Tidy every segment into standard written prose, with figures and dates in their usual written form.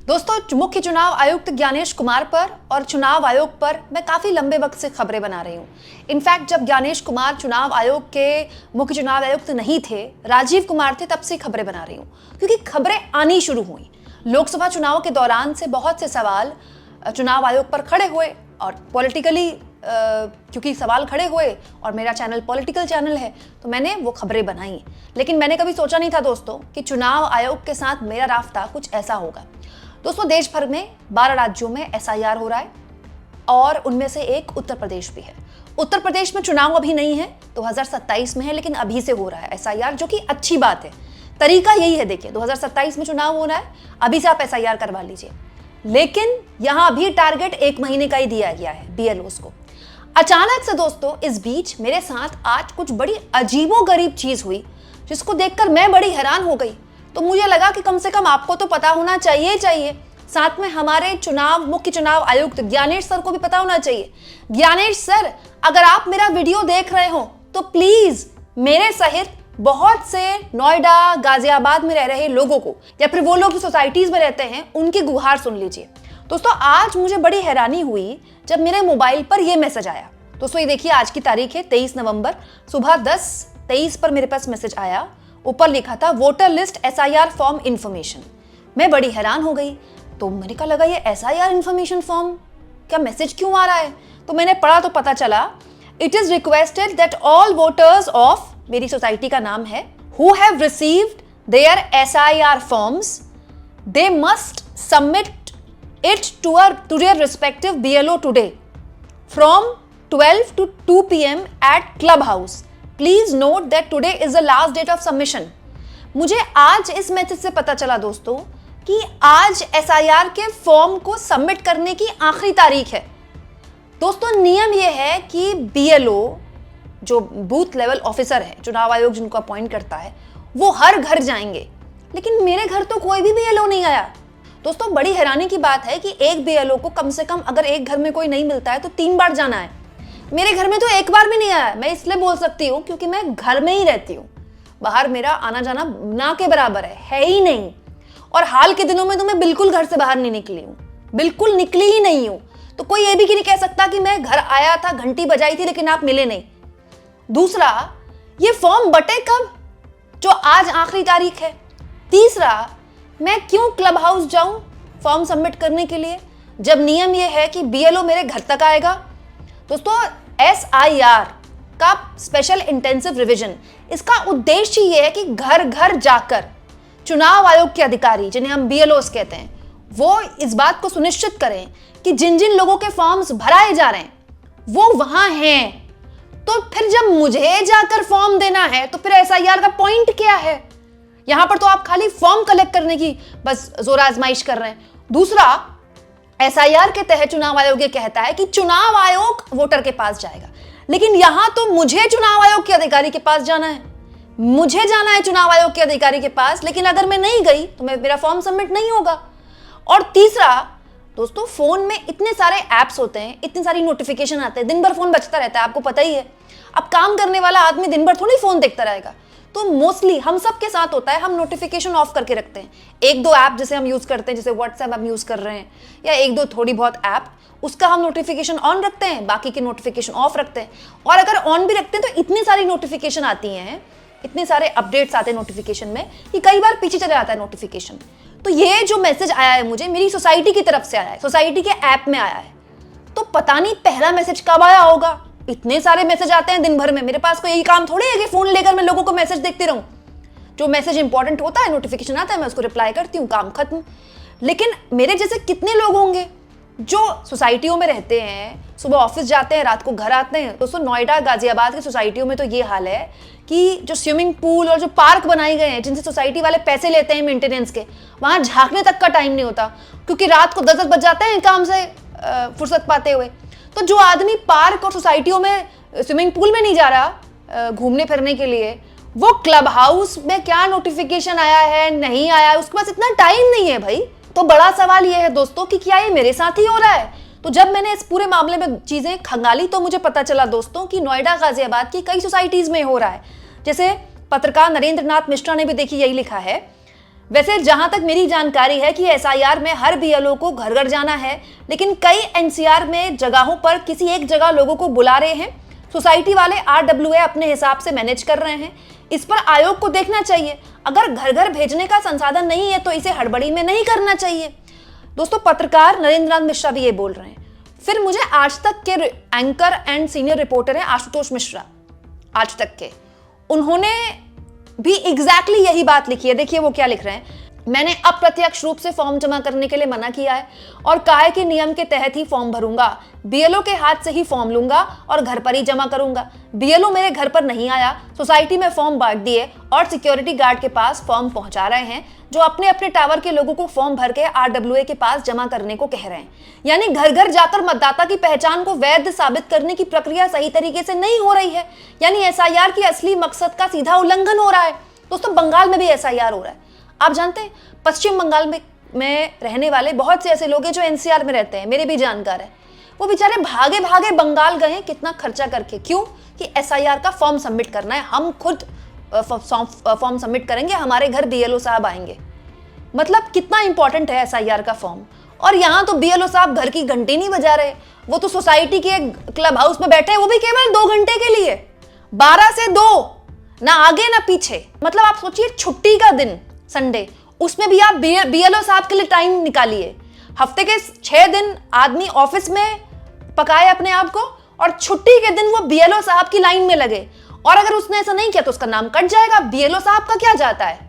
दोस्तों, मुख्य चुनाव आयुक्त ज्ञानेश कुमार पर और चुनाव आयोग पर मैं काफी लंबे वक्त से खबरें बना रही हूँ। इनफैक्ट जब ज्ञानेश कुमार चुनाव आयोग के मुख्य चुनाव आयुक्त नहीं थे, राजीव कुमार थे, तब से खबरें बना रही हूँ, क्योंकि खबरें आनी शुरू हुई। लोकसभा चुनाव के दौरान से बहुत से सवाल चुनाव आयोग पर खड़े हुए और पॉलिटिकली क्योंकि सवाल खड़े हुए और मेरा चैनल पॉलिटिकल चैनल है तो मैंने वो खबरें बनाई। लेकिन मैंने कभी सोचा नहीं था दोस्तों कि चुनाव आयोग के साथ मेरा राफ्ता कुछ ऐसा होगा। दोस्तों, देश भर में 12 राज्यों में SIR हो रहा है और उनमें से एक उत्तर प्रदेश भी है। उत्तर प्रदेश में चुनाव अभी नहीं है, 2027 में है, लेकिन अभी से हो रहा है SIR, जो कि अच्छी बात है। तरीका यही है, देखिए 2027 में चुनाव हो रहा है, अभी से आप SIR करवा लीजिए। लेकिन यहां अभी टारगेट 1 महीने का ही दिया गया है BLOs को। अचानक से दोस्तों इस बीच मेरे साथ आज कुछ बड़ी अजीबोगरीब चीज हुई, जिसको देखकर मैं बड़ी हैरान हो गई। तो मुझे लगा कि कम से कम आपको तो पता होना चाहिए, साथ में हमारे मुख्य चुनाव आयुक्त ज्ञानेश सर को भी पता होना चाहिए। ज्ञानेश सर, अगर आप मेरा वीडियो देख रहे हो तो प्लीज मेरे सहित बहुत से नोएडा, गाजियाबाद में रह रहे लोगों को, या फिर वो लोग जो सोसाइटीज में रहते हैं, उनकी गुहार सुन लीजिए। दोस्तों, आज मुझे बड़ी हैरानी हुई जब मेरे मोबाइल पर यह मैसेज आया। दोस्तों, ये देखिए, आज की तारीख है 23 नवंबर, सुबह 10:23 पर मेरे पास मैसेज आया। ऊपर लिखा था voter list SIR form information. मैं बड़ी हैरान हो गई। तो मैंने कहा लगा ये SIR इंफॉर्मेशन फॉर्म, क्या मैसेज क्यों आ रहा है? तो मैंने पढ़ा तो पता चला, it is requested that all voters of, मेरी सोसाइटी का नाम है, who have received their SIR forms, they must submit it to their respective BLO today from 12 to 2 p.m. at Clubhouse. Please note that today is the last date of submission. मुझे आज इस message से पता चला दोस्तों कि आज SIR के फॉर्म को सबमिट करने की आखिरी तारीख है। दोस्तों, नियम यह है कि BLO जो बूथ लेवल ऑफिसर है, चुनाव आयोग जिनको अपॉइंट करता है, वो हर घर जाएंगे, लेकिन मेरे घर तो कोई भी BLO नहीं आया। दोस्तों, बड़ी हैरानी की बात है कि एक BLO को कम से कम अगर एक घर में कोई नहीं मिलता है तो 3 बार जाना है। मेरे घर में तो एक बार भी नहीं आया। मैं इसलिए बोल सकती हूँ क्योंकि मैं घर में ही रहती हूँ, बाहर मेरा आना जाना ना के बराबर है ही नहीं। और हाल के दिनों में तो मैं बिल्कुल घर से बाहर नहीं निकली हूँ, बिल्कुल निकली ही नहीं हूँ। तो कोई ये भी नहीं कह सकता कि मैं घर आया था, घंटी बजाई थी, लेकिन आप मिले नहीं। दूसरा, ये फॉर्म बटे कब, जो आज आखिरी तारीख है। तीसरा, मैं क्यों क्लब हाउस जाऊं फॉर्म सबमिट करने के लिए, जब नियम यह है कि BLO मेरे घर तक आएगा। दोस्तों, SIR का स्पेशल इंटेंसिव रिवीजन, इसका उद्देश्य यह है कि घर घर जाकर चुनाव आयोग के अधिकारी, जिन्हें हम BLOs कहते हैं, वो इस बात को सुनिश्चित करें कि जिन जिन लोगों के फॉर्म्स भराए जा रहे हैं वो वहां हैं। तो फिर जब मुझे जाकर फॉर्म देना है तो फिर SIR का पॉइंट क्या है? यहां पर तो आप खाली फॉर्म कलेक्ट करने की बस जोर आजमाइश कर रहे हैं। दूसरा, SIR के तहत चुनाव आयोग ये कहता है कि चुनाव आयोग वोटर के पास जाएगा, लेकिन यहां तो मुझे चुनाव आयोग के अधिकारी के पास जाना है, मुझे जाना है चुनाव आयोग के अधिकारी के पास। लेकिन अगर मैं नहीं गई तो मेरा फॉर्म सबमिट नहीं होगा। और तीसरा, दोस्तों, फोन में इतने सारे ऐप्स होते हैं, इतनी सारी नोटिफिकेशन आते हैं, दिन भर फोन बजता रहता है, आपको पता ही है। अब काम करने वाला आदमी दिन भर थोड़ी फोन देखता रहेगा। तो मोस्टली हम सब के साथ होता है, हम नोटिफिकेशन ऑफ करके रखते हैं। 1-2 ऐप जैसे हम यूज करते हैं, जैसे WhatsApp हम यूज कर रहे हैं, या 1-2 थोड़ी बहुत ऐप, उसका हम नोटिफिकेशन ऑन रखते हैं, बाकी के नोटिफिकेशन ऑफ रखते हैं। और अगर ऑन भी रखते हैं तो इतनी सारी नोटिफिकेशन आती हैं, इतने सारे अपडेट्स आते हैं नोटिफिकेशन में कि कई बार पीछे चले जाता है नोटिफिकेशन। तो ये जो मैसेज आया है मुझे, मेरी सोसाइटी की तरफ से आया है, सोसाइटी के ऐप में आया है। तो पता नहीं पहला मैसेज कब आया होगा। इतने सारे मैसेज आते हैं दिन भर में, मेरे पास कोई यही काम थोड़ी है कि फोन लेकर मैं लोगों को मैसेज देखती रहूं। जो मैसेज इंपॉर्टेंट होता है, नोटिफिकेशन आता है, मैं उसको रिप्लाई करती हूँ, काम खत्म। लेकिन मेरे जैसे कितने लोग होंगे जो सोसाइटियों में रहते हैं, सुबह ऑफिस जाते हैं, रात को घर आते हैं। दोस्तों, नोएडा, गाजियाबाद की सोसाइटियों में तो ये हाल है कि जो स्विमिंग पूल और जो पार्क बनाए गए हैं, जिनसे सोसाइटी वाले पैसे लेते हैं मेंटेनेंस के, वहां झांकने तक का टाइम नहीं होता, क्योंकि रात को 10-10 बज जाते हैं काम से फुर्सत पाते हुए। तो जो आदमी पार्क और सोसाइटियों में, स्विमिंग पूल में नहीं जा रहा घूमने फिरने के लिए, वो क्लब हाउस में क्या नोटिफिकेशन आया है, नहीं आया, उसके पास इतना टाइम नहीं है भाई। तो बड़ा सवाल यह है दोस्तों कि क्या ये मेरे साथ ही हो रहा है? तो जब मैंने इस पूरे मामले में चीजें खंगाली तो मुझे पता चला दोस्तों कि नोएडा, गाजियाबाद की कई सोसाइटीज में हो रहा है। जैसे पत्रकार नरेंद्र नाथ मिश्रा ने भी देखिए यही लिखा है, वैसे जहां तक मेरी जानकारी है कि एसआईआर में हर बीएलओ को घर घर जाना है, लेकिन कई एनसीआर में जगहों पर किसी एक जगह लोगों को बुला रहे हैं। सोसाइटी वाले आरडब्ल्यूए अपने हिसाब से मैनेज कर रहे हैं। इस पर आयोग को देखना चाहिए। अगर घर घर भेजने का संसाधन नहीं है तो इसे हड़बड़ी में नहीं करना चाहिए। दोस्तों, पत्रकार नरेंद्र नाथ मिश्रा भी ये बोल रहे हैं। फिर मुझे आज तक के एंकर एंड सीनियर रिपोर्टर हैं आशुतोष मिश्रा, आज तक के, उन्होंने भी एग्जैक्टली यही बात लिखी है। देखिए वो क्या लिख रहे हैं। मैंने अप्रत्यक्ष रूप से फॉर्म जमा करने के लिए मना किया है और कहा है कि नियम के तहत ही फॉर्म भरूंगा, बीएलओ के हाथ से ही फॉर्म लूंगा और घर पर ही जमा करूंगा। बीएलओ मेरे घर पर नहीं आया, सोसाइटी में फॉर्म बांट दिए और सिक्योरिटी गार्ड के पास फॉर्म पहुंचा रहे हैं, जो अपने अपने टावर के लोगों को फॉर्म भर के आरडब्ल्यूए के पास जमा करने को कह रहे हैं। यानी घर घर जाकर मतदाता की पहचान को वैध साबित करने की प्रक्रिया सही तरीके से नहीं हो रही है। यानी एसआईआर की असली मकसद का सीधा उल्लंघन हो रहा है। दोस्तों, बंगाल में भी एसआईआर हो रहा है। आप जानते हैं, पश्चिम बंगाल में रहने वाले बहुत से ऐसे लोग हैं जो एनसीआर में रहते हैं, मेरे भी जानकार है। वो बेचारे भागे भागे बंगाल गए, कितना खर्चा करके। क्यों? कि एसआईआर का फॉर्म सबमिट करना है। हम खुद फॉर्म सबमिट करेंगे, हमारे घर बीएलओ साहब आएंगे। मतलब कितना इंपॉर्टेंट है एसआईआर का फॉर्म। और यहाँ तो बीएलओ साहब घर की घंटी नहीं बजा रहे, वो तो सोसाइटी के क्लब हाउस में बैठे हैं, वो भी केवल 2 घंटे के लिए, 12 से 2, ना आगे ना पीछे। मतलब आप सोचिए, छुट्टी का दिन संडे, उसमें भी आप बीएलओ साहब के लिए टाइम निकालिए। हफ्ते के 6 दिन आदमी ऑफिस में पकाए अपने आप को, और छुट्टी के दिन वो बीएलओ साहब की लाइन में लगे। और अगर उसने ऐसा नहीं किया तो उसका नाम कट जाएगा। बीएलओ साहब का क्या जाता है,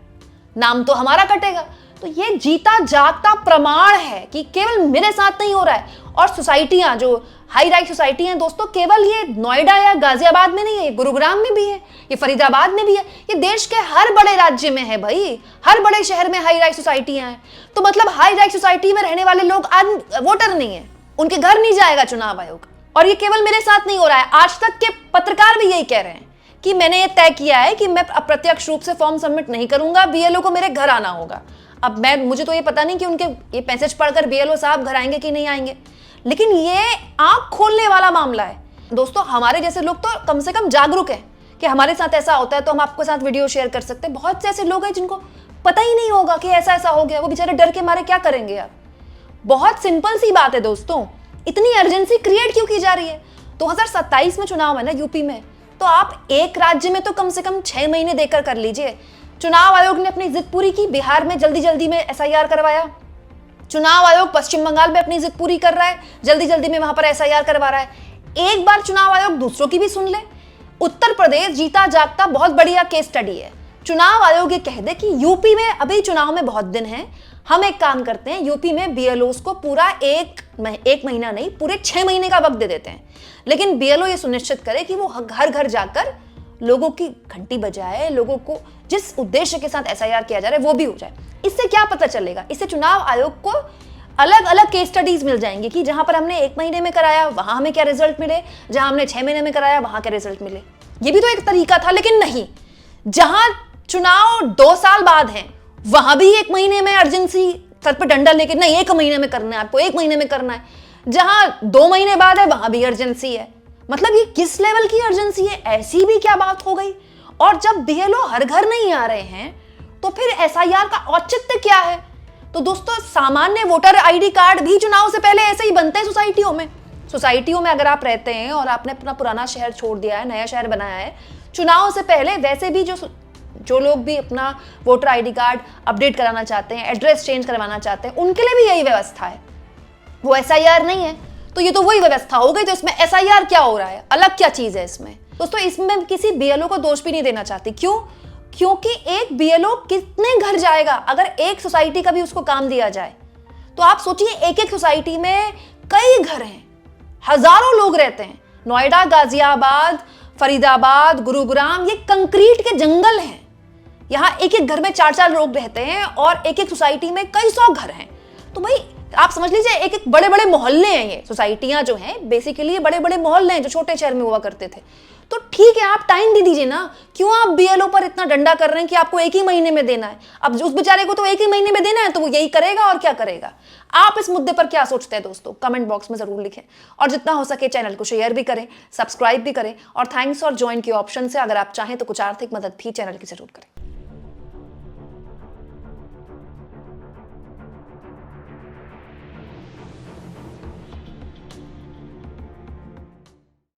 नाम तो हमारा कटेगा। तो ये जीता जागता प्रमाण है कि केवल मेरे साथ नहीं हो रहा है। और सोसाइटियां, जो हाई राइज सोसाइटी हैं दोस्तों, केवल ये नोएडा या गाजियाबाद में नहीं है, गुरुग्राम में भी है, ये फरीदाबाद में भी है, ये देश के हर बड़े राज्य में है भाई। हर बड़े शहर में हाई राइज सोसाइटियां हैं। तो मतलब हाई राइज सोसाइटी में रहने वाले लोग आज वोटर नहीं है, उनके घर नहीं जाएगा चुनाव आयोग। और ये केवल मेरे साथ नहीं हो रहा है, आज तक के पत्रकार भी यही कह रहे हैं कि मैंने ये तय किया है कि मैं अप्रत्यक्ष रूप से फॉर्म सबमिट नहीं करूंगा, बीएलओ को मेरे घर आना होगा। अब मुझे तो ये पता नहीं कि उनके ये मैसेज पढ़कर बीएलओ साहब घर आएंगे कि नहीं आएंगे, लेकिन ये आंख खोलने वाला मामला है। दोस्तों, हमारे जैसे लोग तो कम से कम जागरूक हैं कि हमारे साथ ऐसा होता है तो हम आपके साथ वीडियो शेयर कर सकते हैं। बहुत से ऐसे लोग हैं जिनको पता ही नहीं होगा कि ऐसा ऐसा हो गया, वो बेचारे डर के मारे क्या करेंगे यार। बहुत सिंपल सी बात है दोस्तों, इतनी अर्जेंसी क्रिएट क्यों की जा रही है? 2027 में चुनाव है ना यूपी में, तो आप एक राज्य में तो कम से कम 6 महीने देकर कर लीजिए। चुनाव आयोग ने अपनी जिद पूरी की, बिहार में जल्दी जल्दी में एसआईआर करवाया। चुनाव आयोग पश्चिम बंगाल में अपनी जिद पूरी कर रहा है, जल्दी जल्दी में वहां पर एसआईआर करवा रहा है। एक बार चुनाव आयोग दूसरों की भी सुन ले। उत्तर प्रदेश जीता जागता बहुत बढ़िया केस स्टडी है। चुनाव आयोग ये कह दे कि यूपी में अभी चुनाव में बहुत दिन है, हम एक काम करते हैं, यूपी में बीएलओस को पूरा एक महीना नहीं, पूरे 6 महीने का वक्त दे देते हैं। लेकिन बीएलओ ये सुनिश्चित करे कि वो घर घर जाकर लोगों की घंटी बजाए, लोगों को जिस उद्देश्य के साथ एसआईआर किया जा रहा है वो भी हो जाए। इससे क्या पता चलेगा? इससे चुनाव आयोग को अलग अलग केस स्टडीज मिल जाएंगे कि जहां पर हमने 1 महीने में कराया वहां हमें क्या रिजल्ट मिले, जहां हमने 6 महीने में कराया वहां क्या रिजल्ट मिले। ये भी तो एक तरीका था, लेकिन नहीं। जहां चुनाव 2 साल बाद है वहां भी 1 महीने में अर्जेंसी सर पर डंडा लेके, नहीं 1 महीने में करना है आपको, 1 महीने में करना है। जहां 2 महीने बाद है वहां भी अर्जेंसी है। मतलब ये किस लेवल की अर्जेंसी है? ऐसी भी क्या बात हो गई? और जब बीएलओ हर घर नहीं आ रहे हैं तो फिर एसआईआर का औचित्य क्या है? तो दोस्तों, सामान्य वोटर आईडी कार्ड भी चुनाव से पहले ऐसे ही बनते हैं सोसाइटियों में। सोसाइटियों में अगर आप रहते हैं और आपने अपना पुराना शहर छोड़ दिया है, नया शहर बनाया है, चुनाव से पहले वैसे भी जो लोग भी अपना वोटर आईडी कार्ड अपडेट कराना चाहते हैं, एड्रेस चेंज करवाना चाहते हैं, उनके लिए भी यही व्यवस्था है। वो एसआईआर नहीं है तो ये तो वही व्यवस्था हो गई। तो इसमें एसआईआर क्या हो रहा है? अलग क्या चीज है इसमें? दोस्तों, इसमें किसी बीएलओ को दोष भी नहीं देना चाहती। क्यों? क्योंकि एक बीएलओ कितने घर जाएगा? अगर एक सोसाइटी का भी उसको काम दिया जाए तो आप सोचिए, एक एक सोसाइटी में कई घर हैं, हजारों लोग रहते हैं। नोएडा, गाजियाबाद, फरीदाबाद, गुरुग्राम, ये कंक्रीट के जंगल हैं। यहाँ एक एक घर में 4-4 लोग रहते हैं और एक एक सोसाइटी में कई 100 घर हैं। तो भाई आप समझ लीजिए, एक एक बड़े बड़े मोहल्ले हैं। ये सोसाइटियां जो हैं बेसिकली बड़े बड़े मोहल्ले हैं जो छोटे शहर में हुआ करते थे। तो ठीक है, आप टाइम दे दीजिए ना। क्यों आप बीएलओ पर इतना डंडा कर रहे हैं कि आपको 1 ही महीने में देना है? अब उस बेचारे को तो 1 ही महीने में देना है, तो वो यही करेगा और क्या करेगा। आप इस मुद्दे पर क्या सोचते हैं दोस्तों? कमेंट बॉक्स में जरूर लिखें और जितना हो सके चैनल को शेयर भी करें, सब्सक्राइब भी करें और थैंक्स और ज्वाइन के ऑप्शन से अगर आप चाहें तो कुछ आर्थिक मदद भी चैनल की जरूर करें।